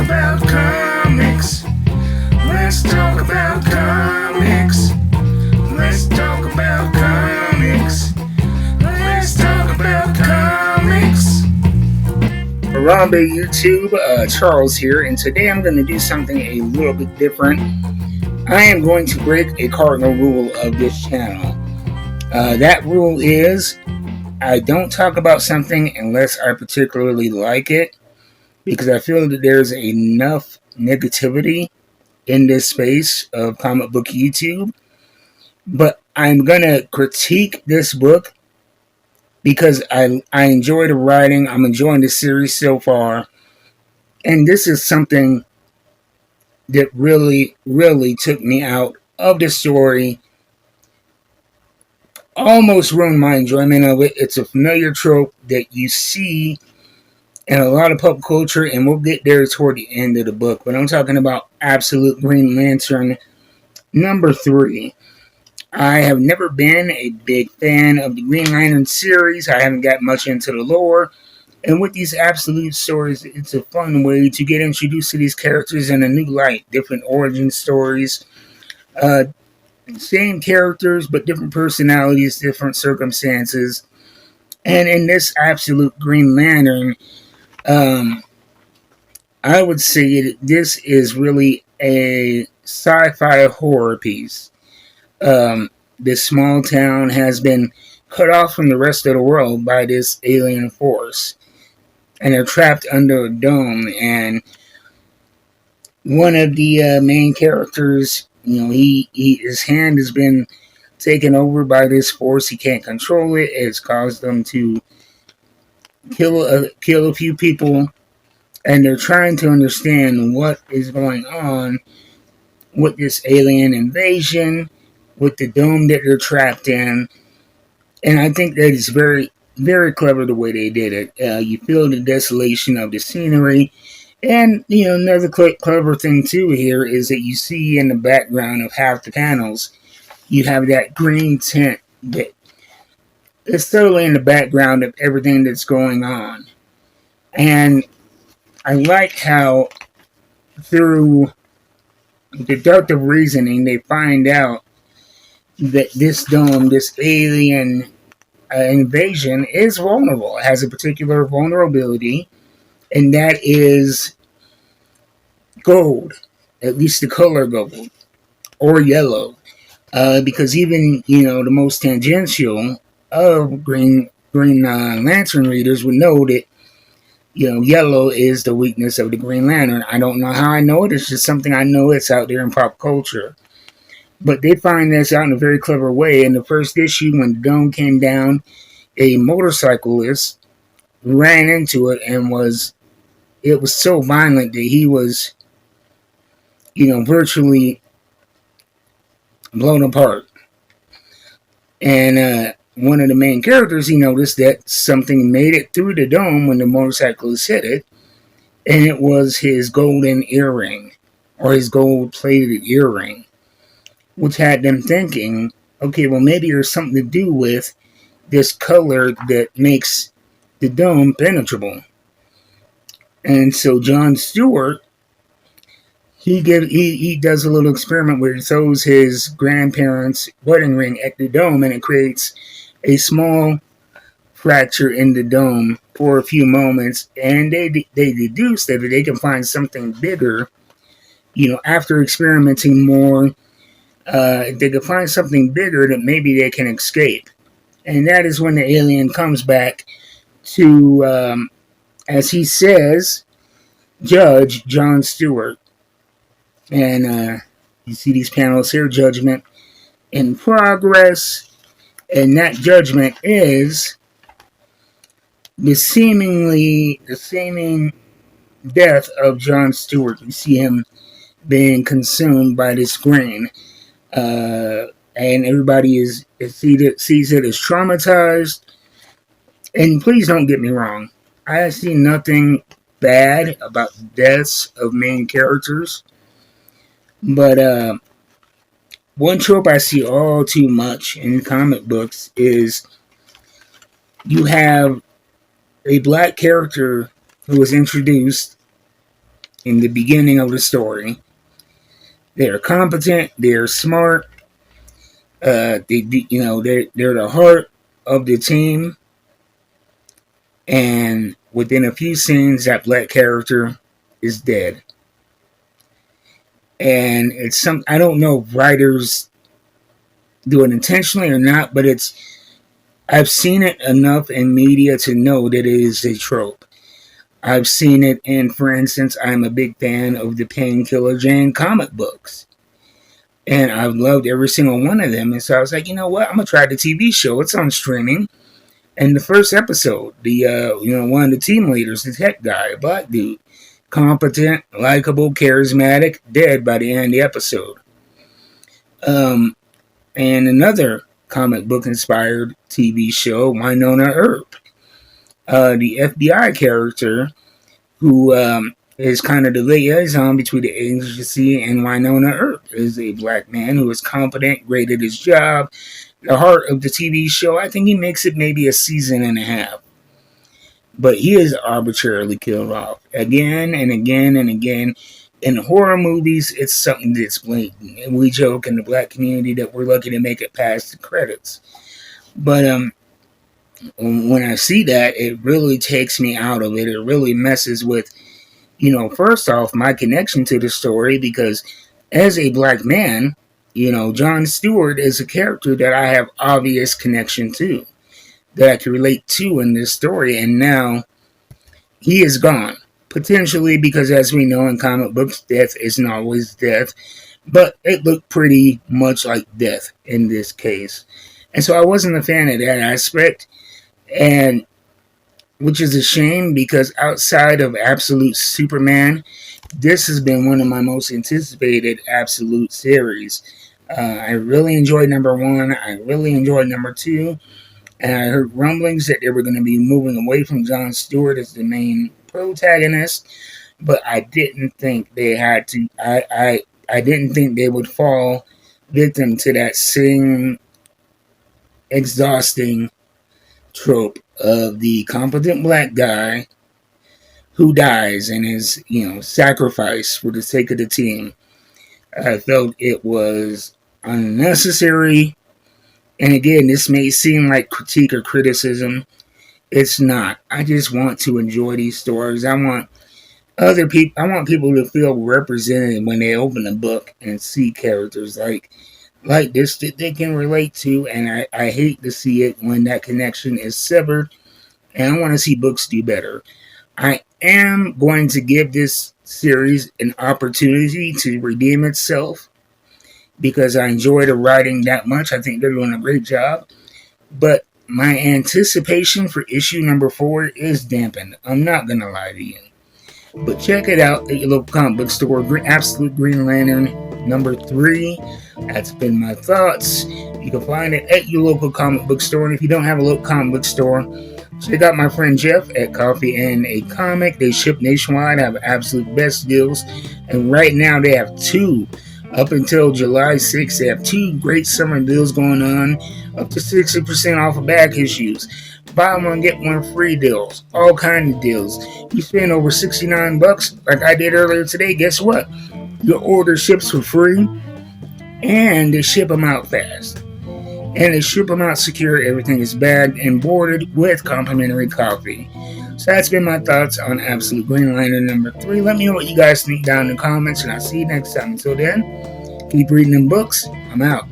about comics. Let's talk about comics. Let's talk about comics. Let's talk about comics. Harambe YouTube, Charles here, and today I'm going to do something a little bit different. I am going to break a cardinal rule of this channel. That rule is I don't talk about something unless I particularly like it, because I feel that there's enough negativity in this space of comic book YouTube. But I'm going to critique this book because I enjoy the writing. I'm enjoying the series so far. And this is something that really, really took me out of the story. Almost ruined my enjoyment of it. It's a familiar trope that you see in a lot of pop culture, and we'll get there toward the end of the book. But I'm talking about Absolute Green Lantern number 3. I have never been a big fan of the Green Lantern series. I haven't got much into the lore. And with these Absolute stories, it's a fun way to get introduced to these characters in a new light. Different origin stories. Same characters, but different personalities, different circumstances. And in this Absolute Green Lantern, I would say that this is really a sci-fi horror piece. This small town has been cut off from the rest of the world by this alien force, and they're trapped under a dome. And one of the main characters, his hand has been taken over by this force. He can't control it. It's caused them to kill a few people, and they're trying to understand what is going on with this alien invasion, with the dome that they're trapped in. And I think that is very, very clever the way they did it. You feel the desolation of the scenery. And, another clever thing too here is that you see in the background of half the panels, you have that green tint that is totally in the background of everything that's going on. And I like how through deductive reasoning they find out that this dome, this alien invasion, is vulnerable. It has a particular vulnerability, and that is gold, at least the color gold, or yellow. Because even, the most tangential of Green Lantern readers would know that, yellow is the weakness of the Green Lantern. I don't know how I know it. It's just something I know. It's out there in pop culture. But they find this out in a very clever way. In the first issue, when the dome came down, a motorcyclist ran into it, and it was so violent that he was, virtually blown apart. And one of the main characters, he noticed that something made it through the dome when the motorcyclist hit it, and it was his golden earring, or his gold-plated earring, which had them thinking, okay, well, maybe there's something to do with this color that makes the dome penetrable. And so John Stewart, he does a little experiment where he throws his grandparents' wedding ring at the dome, and it creates a small fracture in the dome for a few moments. And they deduce that they can find something bigger, after experimenting more. If they can find something bigger, that maybe they can escape. And that is when the alien comes back to, as he says, judge John Stewart. And you see these panels here, judgment in progress. And that judgment is the seeming death of John Stewart. You see him being consumed by this green. And everybody sees it as traumatized. And please don't get me wrong. I see nothing bad about deaths of main characters. But one trope I see all too much in comic books is you have a black character who was introduced in the beginning of the story. They're competent. They're smart. They're the heart of the team. And within a few scenes, that black character is dead. And it's I don't know if writers do it intentionally or not, but I've seen it enough in media to know that it is a trope. I've seen it in, for instance, I'm a big fan of the Painkiller Jane comic books. And I've loved every single one of them. And so I was like, you know what? I'm going to try the TV show. It's on streaming. And the first episode, one of the team leaders, the tech guy, a black dude, competent, likable, charismatic, dead by the end of the episode. And another comic book inspired TV show, Wynonna Earp. The FBI character who is kind of the liaison between the agency and Wynonna Earp is a black man who is competent, great at his job, the heart of the TV show. I think he makes it maybe a season and a half. But he is arbitrarily killed off again and again and again. In horror movies, it's something that's blatant. And we joke in the black community that we're lucky to make it past the credits. But when I see that, it really takes me out of it. It really messes with, first off, my connection to the story, because as a black man, Jon Stewart is a character that I have obvious connection to, that I can relate to in this story. And now he is gone. Potentially because, as we know in comic books, death isn't always death. But it looked pretty much like death in this case. And so I wasn't a fan of that aspect. And which is a shame, because outside of Absolute Superman, this has been one of my most anticipated Absolute series. I really enjoyed number 1. I really enjoyed number 2. And I heard rumblings that they were going to be moving away from Jon Stewart as the main protagonist. But I didn't think they had to. I didn't think they would fall victim to that same exhausting trope of the competent black guy who dies and is, sacrificed for the sake of the team. I felt it was unnecessary. And again, this may seem like critique or criticism. It's not. I just want to enjoy these stories. I want people to feel represented when they open a book and see characters like this that they can relate to. And I hate to see it when that connection is severed. And I want to see books do better. I am going to give this series an opportunity to redeem itself, because I enjoy the writing that much. I think they're doing a great job. But my anticipation for issue number 4 is dampened. I'm not going to lie to you. But check it out at your local comic book store. Absolute Green Lantern number 3. That's been my thoughts. You can find it at your local comic book store. And if you don't have a local comic book store, check out my friend Jeff at Coffee and a Comic. They ship nationwide, have absolute best deals. And right now they have 2. Up until July 6th, they have 2 great summer deals going on, up to 60% off of back issues. Buy one, get one free deals. All kinds of deals. You spend over $69, like I did earlier today, guess what? Your order ships for free, and they ship them out fast. And they ship them out secure. Everything is bagged and boarded with complimentary coffee. So that's been my thoughts on Absolute Green Lantern number 3. Let me know what you guys think down in the comments, and I'll see you next time. Until then, keep reading them books. I'm out.